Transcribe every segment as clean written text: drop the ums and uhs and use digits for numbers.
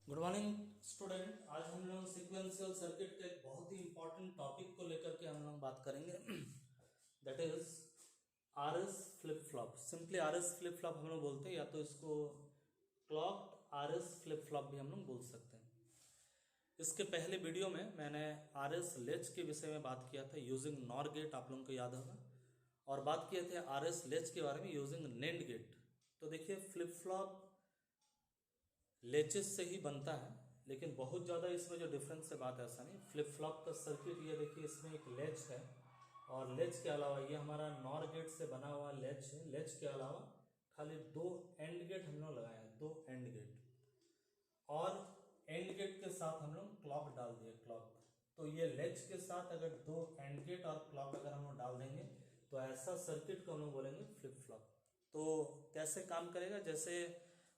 Good morning student. आज हम लोग सीक्वेंशियल सर्किट के एक बहुत ही इंपॉर्टेंट टॉपिक को लेकर के हम लोग बात करेंगे that is RS flip flop. Simply RS flip flop हम लोग बोलते हैं, या तो इसको क्लॉक्ड आरएस फ्लिप फ्लॉप भी हम लोग बोल सकते हैं। इसके पहले वीडियो में मैंने आरएस लेच के विषय में बात किया था यूजिंग नॉर गेट, आप लोगों को याद होगा, और बात किए थे आरएस लेच के बारे में यूजिंग नेंड गेट। तो देखिए फ्लिप फ्लॉप लेचेस से ही बनता है, लेकिन बहुत ज़्यादा इसमें जो डिफरेंस है बात ऐसा नहीं। फ्लिप फ्लॉप का सर्किट ये देखिए, इसमें एक लेच है और लेच के अलावा ये हमारा नॉर गेट से बना हुआ लेच है। लेच के अलावा खाली दो एंड गेट हम लोग लगाए हैं, दो एंड गेट, और एंड गेट के साथ हम लोग क्लॉक डाल दिए क्लॉक। तो ये लेच के साथ अगर दो एंड गेट और क्लॉक अगर हम लोग डाल देंगे तो ऐसा सर्किट को हम लोग बोलेंगे फ्लिप फ्लॉप। तो कैसे काम करेगा, जैसे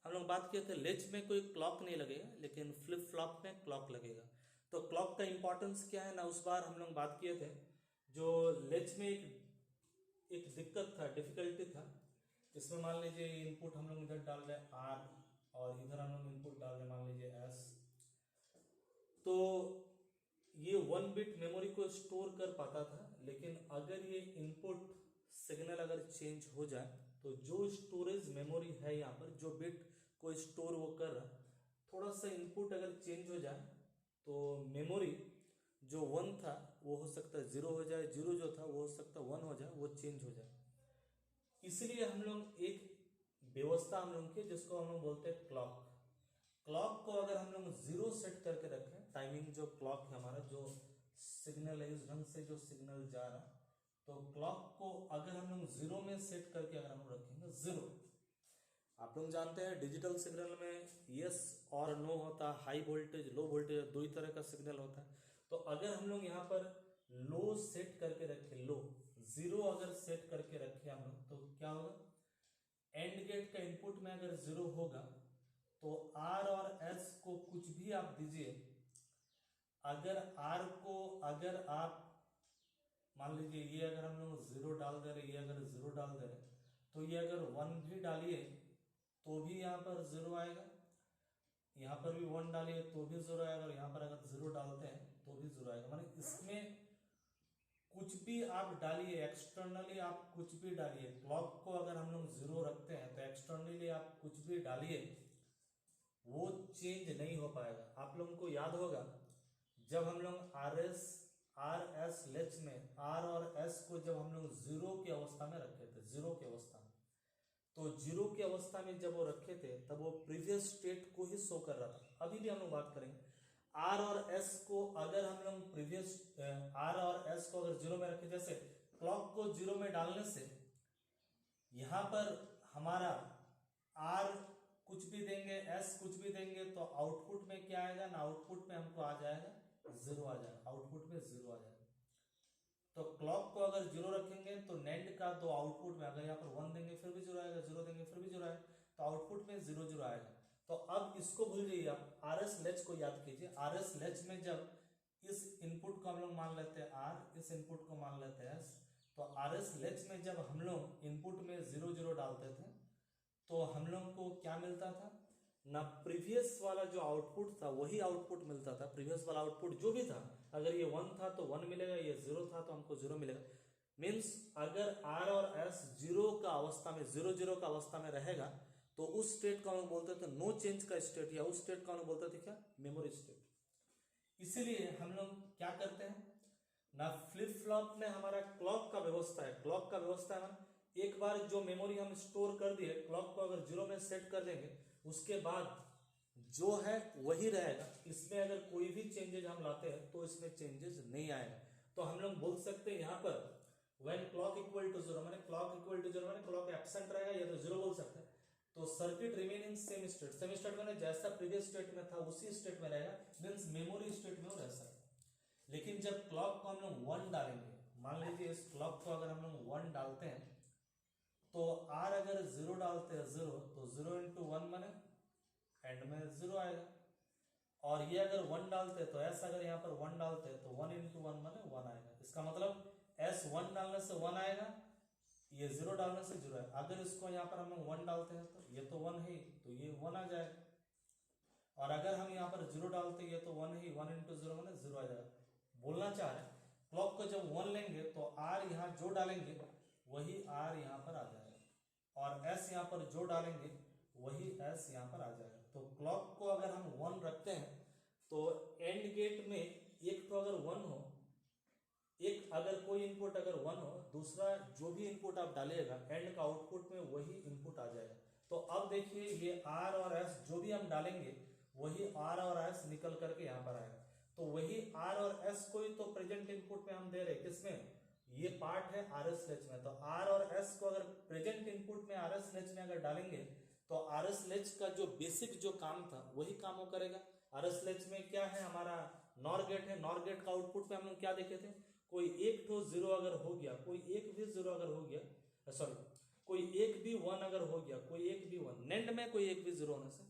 हम लोग बात किए थे लेच में कोई क्लॉक नहीं लगेगा, लेकिन फ्लिप फ्लॉप में क्लॉक लगेगा। तो क्लॉक का इंपॉर्टेंस क्या है ना, उस बार हम लोग बात किए थे। जो लेच में एक दिक्कत था, डिफिकल्टी था। इसमें मान लीजिए इनपुट हम लोग इधर डाल रहे आर और इधर हम लोग इनपुट डाल रहे मान लीजिए एस। तो ये 1 बिट मेमोरी को स्टोर कर पाता था, लेकिन अगर ये इनपुट सिग्नल अगर चेंज हो जाए तो जो स्टोरेज मेमोरी है यहाँ पर, जो बिट को स्टोर वो कर रहा, थोड़ा सा इनपुट अगर चेंज हो जाए तो मेमोरी जो 1 था वो हो सकता है 0 हो जाए, 0 जो था वो हो सकता है 1 हो जाए, वो चेंज हो जाए। इसलिए हम लोग एक व्यवस्था हम लोग की जिसको हम लोग बोलते हैं क्लॉक। क्लॉक को अगर हम लोग 0 सेट करके रखें, टाइमिंग जो क्लॉक है हमारा, जो सिग्नल है इस ढंग से जो सिग्नल जा रहा, तो क्लॉक को अगर हम लोग 0 में सेट करके अगर हम रखेंगे 0, आप लोग जानते हैं डिजिटल सिग्नल में यस और नो होता है, हाई वोल्टेज लो वोल्टेज, दो ही तरह का सिग्नल होता है। तो अगर हम लोग यहाँ पर लो सेट करके रखें, लो 0 अगर सेट करके रखें हम लोग, तो क्या होगा, एंड गेट का इनपुट में अगर 0 होगा तो आर और एस को कुछ भी आप दीजिए, अगर आर को अगर आप मान लीजिए ये अगर हम लोग 0 डाल दे रहे, ये अगर 0 डाल दे रहे, तो ये अगर 1 भी डालिए तो भी यहाँ पर 0 आएगा, यहाँ पर भी 1 डालिए तो भी 0 आएगा, और यहाँ पर अगर 0 डालते हैं तो भी 0 आएगा। माने इसमें कुछ भी आप डालिए, एक्सटर्नली आप कुछ भी डालिए, क्लॉक को अगर हम लोग 0 रखते हैं तो एक्सटर्नली आप कुछ भी डालिए वो चेंज नहीं हो पाएगा। आप लोगों को याद होगा जब हम लोग आर एस लेच में आर और एस को जब हम लोग 0 की अवस्था में रखे थे, 0 की अवस्था में, तो 0 की अवस्था में जब वो रखे थे तब वो प्रीवियस स्टेट को ही शो कर रहा था। अभी भी हम लोग बात करेंगे आर और एस को, अगर हम लोग प्रीवियस आर और एस को अगर 0 में रखे, जैसे क्लॉक को 0 में डालने से यहां पर हमारा आर कुछ भी देंगे, एस कुछ भी देंगे, तो आउटपुट में क्या आएगा ना, आउटपुट में हमको आ जाएगा 0 आ जाएगा, आउटपुट में 0 आ जाएगा। तो क्लॉक को अगर 0 रखेंगे तो नेंड का दो आउटपुट में, अगर यहाँ पर 1 देंगे फिर भी 0 आएगा, 0 देंगे फिर भी 0 आएगा, तो आउटपुट में 0 0 आएगा। तो अब इसको भूल जाइए, आप आर एस लेच को याद कीजिए। आर एस लेच में जब इस इनपुट को हम लोग मान लेते हैं आर, इस इनपुट को मान लेते हैं एस, तो आर एस लेच में जब हम लोग इनपुट में 0 0 डालते थे तो हम लोग को क्या मिलता था ना, प्रीवियस वाला जो आउटपुट था वही आउटपुट मिलता था। प्रीवियस वाला आउटपुट जो भी था, अगर ये 1 था तो 1 मिलेगा, ये 0 था तो हमको 0 मिलेगा। मीन्स अगर आर और एस 0 का अवस्था में, 0 0 का अवस्था में रहेगा तो उस स्टेट को हम बोलते थे नो चेंज का स्टेट, या उस स्टेट को हम बोलते थे क्या, मेमोरी स्टेट। इसीलिए हम लोग क्या करते हैं ना, फ्लिप फ्लॉप में हमारा क्लॉक का व्यवस्था है, क्लॉक का व्यवस्था है। एक बार जो मेमोरी हम स्टोर कर दिए, क्लॉक को अगर 0 में सेट कर देंगे, उसके बाद जो है वही रहेगा। इसमें अगर कोई भी चेंजेस हम लाते हैं तो इसमें चेंजेस नहीं आएगा। तो हम लोग बोल सकते हैं यहाँ पर व्हेन क्लॉक इक्वल टू 0, माने क्लॉक इक्वल टू 0 माने क्लॉक एब्सेंट रहेगा, या तो 0 बोल सकते हैं। तो circuit remain in same state, same state माने जैसा प्रीवियस स्टेट में था उसी स्टेट में रहेगा, मींस मेमोरी स्टेट में वो रह सकता है। लेकिन जब क्लॉक को हम लोग 1 डालेंगे, मान लीजिए इस क्लॉक को अगर हम लोग 1 डालते हैं, तो आर अगर 0 डालते हैं 0, तो 0 इंटू 1 माने एंड में 0 आएगा। और ये अगर 1 डालते हैं तो एस अगर यहाँ पर 1 डालते हैं तो 1 इंटू 1 माने 1 आएगा। इसका मतलब एस 1 डालने से 1 आएगा, ये 0 डालने से 0 है। अगर इसको यहाँ पर हम लोग 1 डालते हैं तो ये तो 1 है, तो ये 1 आ जाएगा। और अगर हम यहाँ पर जीरो डालते ये तो वन ही, 1 इंटू जीरो मैंने जीरो आ जाएगा। बोलना चाह रहे हैं क्लॉक को जब 1 लेंगे तो आर यहाँ जो डालेंगे वही आर यहाँ पर आ जाएगा और एस यहाँ पर जो डालेंगे वही एस यहाँ पर आ जाएगा। तो क्लॉक को अगर हम 1 रखते हैं तो एंड गेट में एक तो अगर 1 हो, एक अगर कोई इनपुट अगर 1 हो, दूसरा जो भी इनपुट आप डालिएगा एंड का आउटपुट में वही इनपुट आ जाएगा। तो अब देखिए ये आर और एस जो भी हम डालेंगे वही आर और एस निकल करके यहाँ पर आएगा। तो वही आर और एस को ही तो प्रेजेंट इनपुट में हम दे रहे हैं, किसमें, ये पार्ट है आर एस लेच में। तो आर और एस को अगर प्रेजेंट इनपुट में आर एस लेच में अगर डालेंगे तो आर एस लेच का जो बेसिक जो काम था वही काम वो करेगा। आर एस लेच में क्या है, हमारा नॉर गेट है, नॉर गेट का आउटपुट पे हम लोग क्या देखे थे, कोई एक तो जीरो अगर हो गया, कोई एक भी जीरो अगर हो गया, सॉरी कोई एक भी 1 अगर हो गया, कोई एक भी 1, नेंड में कोई एक भी जीरो होने से,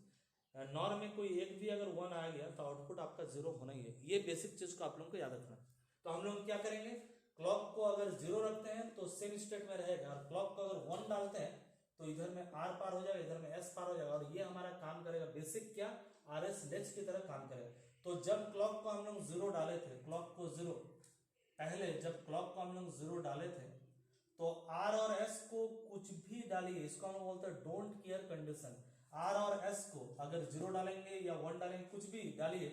नॉर में कोई एक भी अगर 1 आ गया तो आउटपुट आपका जीरो होना ही है। ये बेसिक चीज को आप लोगों को याद रखना। तो हम लोग क्या करेंगे, क्लॉक को अगर जीरो रखते हैं तो सेम स्टेट में रहेगा और क्लॉक को अगर 1 डालते हैं तो इधर में आर पार हो जाएगा, इधर में एस पार हो जाएगा और ये हमारा काम करेगा बेसिक क्या, आर एस लेच की तरह काम करेगा। तो जब क्लॉक को हम लोग जीरो डाले थे, क्लॉक को जीरो, पहले जब क्लॉक को हम लोग जीरो डाले थे तो आर और एस को कुछ भी डालिए, इसको हम बोलते हैं डोंट केयर कंडीशन। आर और एस को अगर जीरो डालेंगे या 1 डालेंगे, कुछ भी डालिए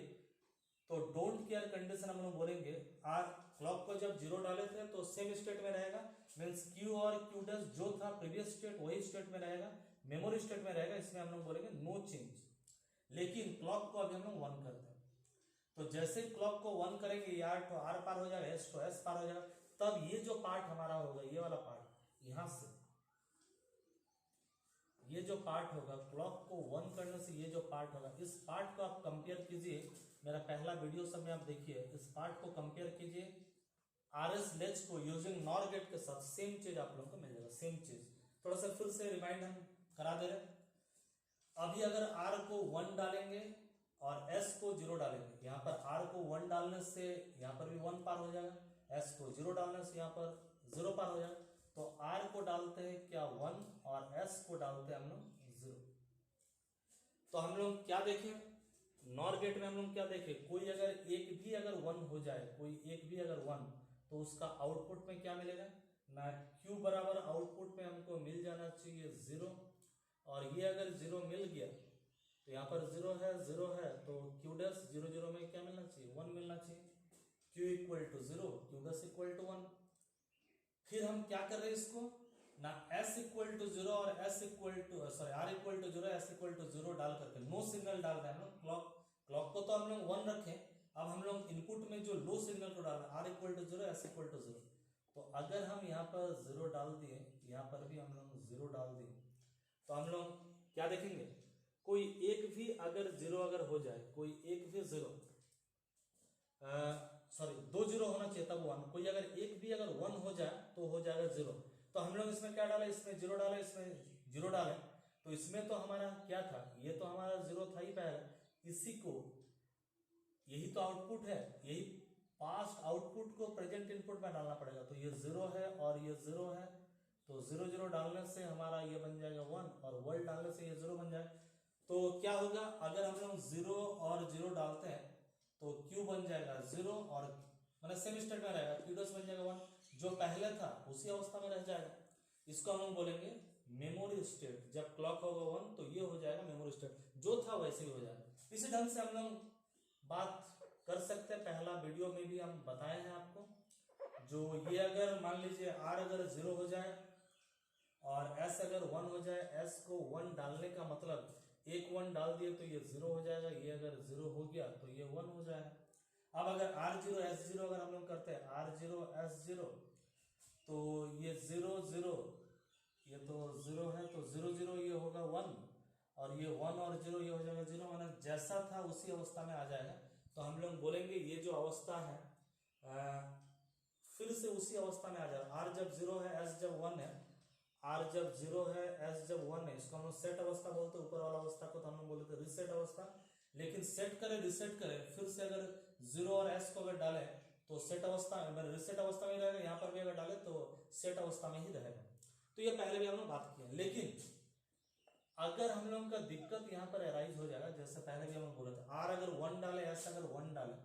तो डोंट केयर कंडीशन हम लोग बोलेंगे। आर क्लॉक को जब जीरो डाले थे तो सेम स्टेट में रहेगा, मीन्स क्यू और क्यू डैश जो था प्रीवियस स्टेट वही स्टेट में रहेगा, मेमोरी स्टेट में रहेगा, इसमें हम लोग बोलेंगे नो चेंज। लेकिन क्लॉक को अभी हम लोग 1 करते हैं तो जैसे क्लॉक को 1 करेंगे यार तो आर पार हो जाएगा, एस तो एस पार हो जाएगा, तब ये जो पार्ट हमारा होगा, ये वाला पार्ट यहां से ये जो पार्ट होगा क्लॉक को 1 करने से ये जो पार्ट होगा, इस पार्ट को आप कंपेयर कीजिए, मेरा पहला वीडियो सब में आप देखिए, इस पार्ट को कंपेयर कीजिए आरएस लेच को यूजिंग नॉर गेट के साथ, सेम चीज आप लोगों को मिल जाएगा, सेम चीज। थोड़ा सा फिर से रिमाइंड हम करा दे रहे। अभी अगर आर को 1 डालेंगे और एस को 0 डालेंगे, यहाँ पर आर को 1 डालने से यहाँ पर भी 1 पार हो जाएगा, एस को 0 डालने से यहाँ पर 0 पार हो जाएगा। तो आर को डालते हैं क्या 1 और एस को डालते हैं हम लोग 0। तो हम लोग क्या देखें, नॉर गेट में हम लोग क्या देखें, कोई अगर एक भी अगर 1 हो जाए, कोई एक भी अगर 1, तो उसका आउटपुट में क्या मिलेगा ना, क्यू बराबर आउटपुट में हमको मिल जाना चाहिए 0, और ये अगर 0 मिल गया तो यहाँ पर 0 है तो क्यू डैश 0 0 में क्या मिलना चाहिए, 1 मिलना चाहिए, Q equal to 0, Q dash equal to 1। फिर हम क्या कर रहे हैं इसको ना, एस इक्वल टू 0 और S equal to sorry R equal to 0 S equal to 0 डाल करके नो सिग्नल डाल रहे हैं हम लोग। क्लॉक को तो हम लोग 1 रखें, अब हम लोग इनपुट में जो लो सिग्नल को डाल रहे हैं, R equal to 0 S equal to 0। तो अगर हम यहाँ पर 0 डाल दिए, यहाँ पर भी हम लोग 0 डाल दिए, तो हम लोग क्या देखेंगे, कोई एक भी अगर 0 अगर हो जाए, कोई एक भी 0 सॉरी 2 0 होना चाहिए तब 1, कोई अगर एक भी अगर 1 हो जाए तो हो जाएगा 0। तो हम लोग इसमें क्या डाले, इसमें 0 डाले, इसमें 0 डाले, तो इसमें तो हमारा क्या था, ये तो हमारा 0 था ही पहले, इसी को यही तो आउटपुट है, यही पास्ट आउटपुट को प्रेजेंट इनपुट में डालना पड़ेगा। तो ये 0 है और ये 0 है, तो 0 0 डालने से हमारा ये बन जाएगा 1 और 1 डालने से ये 0 बन जाएगा। तो क्या होगा, अगर हम लोग 0 और 0 डालते हैं तो Q बन जाएगा 0 और मतलब सेम स्टेट में रहेगा, Q डैश बन जाएगा 1, जो पहले था उसी अवस्था में रह जाएगा। इसको हम लोग बोलेंगे मेमोरी स्टेट। जब क्लॉक होगा 1 तो ये हो जाएगा मेमोरी स्टेट, जो था वैसे ही हो जाएगा। इसी ढंग से हम लोग बात कर सकते हैं, पहला वीडियो में भी हम बताए हैं आपको, जो ये अगर मान लीजिए R अगर 0 हो जाए और S अगर 1 हो जाए, S को 1 डालने का मतलब एक 1 डाल दिए तो ये 0 हो जाएगा, ये अगर 0 हो गया तो ये 1 हो जाएगा। अब अगर R0 S0 अगर हम लोग करते हैं R0 S0, तो ये 0 0, ये तो 0 है तो 0 0 ये होगा 1 और ये 1 और 0 ये हो जाएगा 0, माना जैसा था उसी अवस्था में आ जाएगा। तो हम लोग बोलेंगे ये जो अवस्था है फिर से उसी अवस्था में आ जाएगा। R जब 0 है, S जब 1 है, R जब 0 है, S जब 1 है, इसको हम लोग सेट अवस्था बोलते हैं, ऊपर वाला अवस्था को तो हम लोग बोलते हैं रिसेट अवस्था। लेकिन सेट करें रिसेट करें, फिर से अगर 0 और S को अगर डालें तो सेट अवस्था रिसेट अवस्था में रहेगा, यहाँ पर भी अगर डाले तो सेट अवस्था में ही रहेगा। तो ये पहले भी हम लोग बात किया। लेकिन अगर हम लोग का दिक्कत यहाँ पर अराइज हो जाएगा, जैसे पहले भी हम बोला था, आर अगर 1 डाले, एस अगर 1 डाले,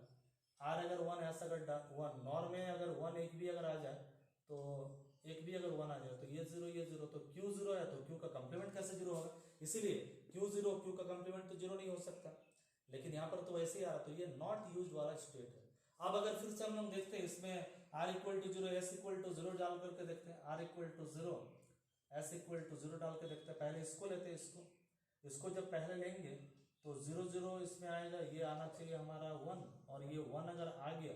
आर अगर 1, एस अगर 1, नॉर में अगर 1 एक भी अगर आ जाए, तो एक भी अगर 1 आ जाए तो ये 0, तो क्यू 0 है तो क्यू का कंप्लीमेंट कैसे 0 होगा? इसीलिए क्यू 0 क्यू का कंप्लीमेंट तो 0 नहीं हो सकता, लेकिन यहाँ पर तो वैसे ही आ रहा, तो ये नॉट यूज वाला स्टेट है। अब अगर फिर से हम लोग देखते हैं इसमें R equal to 0, S equal to 0 डाल करके देखते हैं, R equal to 0, S equal to 0 डाल के देखते हैं। पहले इसको लेते हैं, इसको जब पहले लेंगे तो 0 0 इसमें आएगा, ये आना चाहिए हमारा 1, और ये 1 अगर आ गया,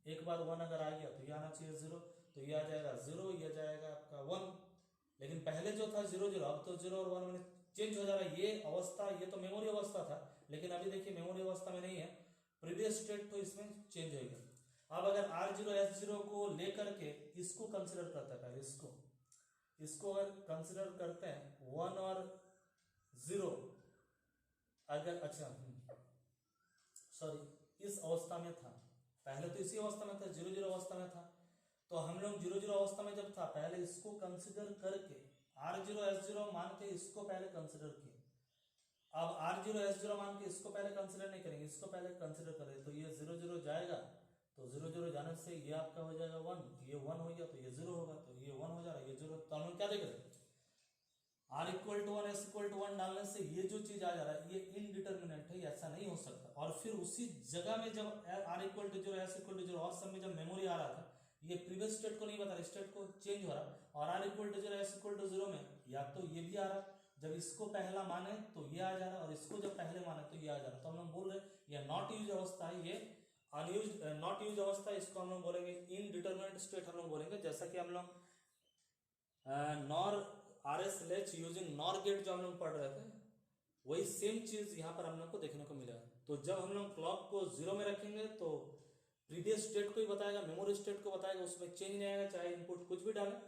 एक बार 1 अगर आ गया तो ये आना चाहिए 0, तो ये आ जाएगा 0, ये जाएगा आपका 1। लेकिन पहले जो था 0 0, अब तो 0 और 1 में चेंज हो जा रहा है। ये अवस्था, ये तो मेमोरी अवस्था था, लेकिन अभी देखिए मेमोरी अवस्था में नहीं है, प्रीवियस स्टेट तो इसमें चेंज हो गया। अब अगर R0 S0 को लेकर के इसको कंसिडर करता है, पहले इसको अगर कंसिडर करते हैं 1 और 0, अगर अच्छा सॉरी इस अवस्था में था, पहले तो इसी अवस्था में था, 0 0 अवस्था में था, तो हम लोग 0 0 अवस्था में जब था पहले इसको कंसिडर करके R0 S0 मान के इसको पहले कंसिडर किए। अब R0 S0 मान के इसको पहले कंसिडर नहीं करेंगे, इसको पहले कंसिडर करें, तो ये 0 0 जाएगा, तो 0 0 जाने से ये आपका हो जाएगा 1, ये 1 हो गया, तो ये 0 होगा, तो ये 1 हो जा रहा है, ये 0, तो हम लोग क्या देख रहे हैं, R equal to 1, S equal to 1 डालने से ये जो चीज आ जा रहा है ये इनडिटर्मिनेट है, ऐसा नहीं हो सकता। और फिर उसी जगह में जब R equal to 0, S equal to 0 और सब में जब मेमोरी आ रहा था, ये प्रीवियस स्टेट को नहीं बता रहा, स्टेट को चेंज हो रहा, और R equal to 0, S equal to 0 में या तो ये भी आ रहा, जब इसको पहला माने तो ये आ जा रहा, और इसको जब पहले माने तो ये आ जा रहा, तो हम लोग बोल रहे हैं ये नॉट यूज अवस्था है, ये अनयूज नॉट यूज अवस्था, इसको हम लोग बोलेंगे इनडिटर्मिनेट स्टेट हम लोग बोलेंगे। जैसा कि हम लोग NOR RS latch using NOR gate जो हम लोग पढ़ रहे थे, वही सेम चीज यहाँ पर हम लोग को देखने को मिलेगा। तो जब हम लोग क्लॉक को 0 में रखेंगे तो प्रीवियस स्टेट को ही बताएगा, मेमोरी स्टेट को बताएगा, उसमें चेंज नहीं आएगा, चाहे इनपुट कुछ भी डालें।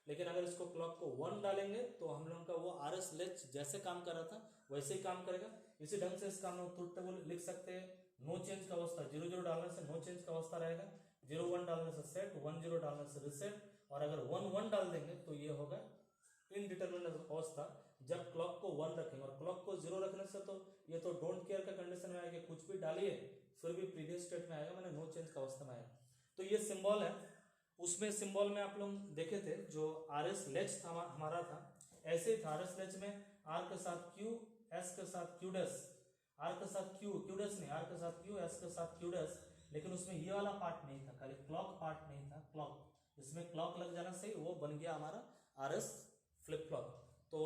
लेकिन अगर इसको क्लॉक को 1 डालेंगे तो हम लोग का वो RS लेच जैसे काम कर रहा था वैसे ही काम करेगा। इसी ढंग से इसका हम लोग ट्रुथ टेबल लिख सकते हैं। नो चेंज का अवस्था 0 0 डालने से नो चेंज का अवस्था रहेगा, 0 1 डालने से सेट, 1 0 डालने से रिसेट, और अगर 1 1 डाल देंगे तो ये होगा इनडिटर्मिनेट अवस्था। जब क्लॉक को 1 रखेंगे और क्लॉक को 0 रखने से तो ये तो डोंट केयर का कंडीशन में आएगा, कुछ भी डालिए फिर भी प्रीवियस स्टेट में आएगा, मैंने नो चेंज का अवस्था में आएगा। तो ये सिंबल है, उसमें सिंबल में आप लोग देखे थे जो RS लेच था हमारा था, ऐसे ही था। RS लेच में R के साथ Q, S के साथ Q डैश, R के साथ Q डैश नहीं, R के साथ Q, S के साथ Q डैश, लेकिन उसमें ये वाला पार्ट नहीं था, खाली क्लॉक पार्ट नहीं था, क्लॉक, इसमें क्लॉक लग जाना से वो बन गया हमारा RS फ्लिप फ्लॉप। तो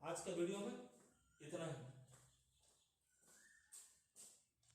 आज के वीडियो में इतना ही।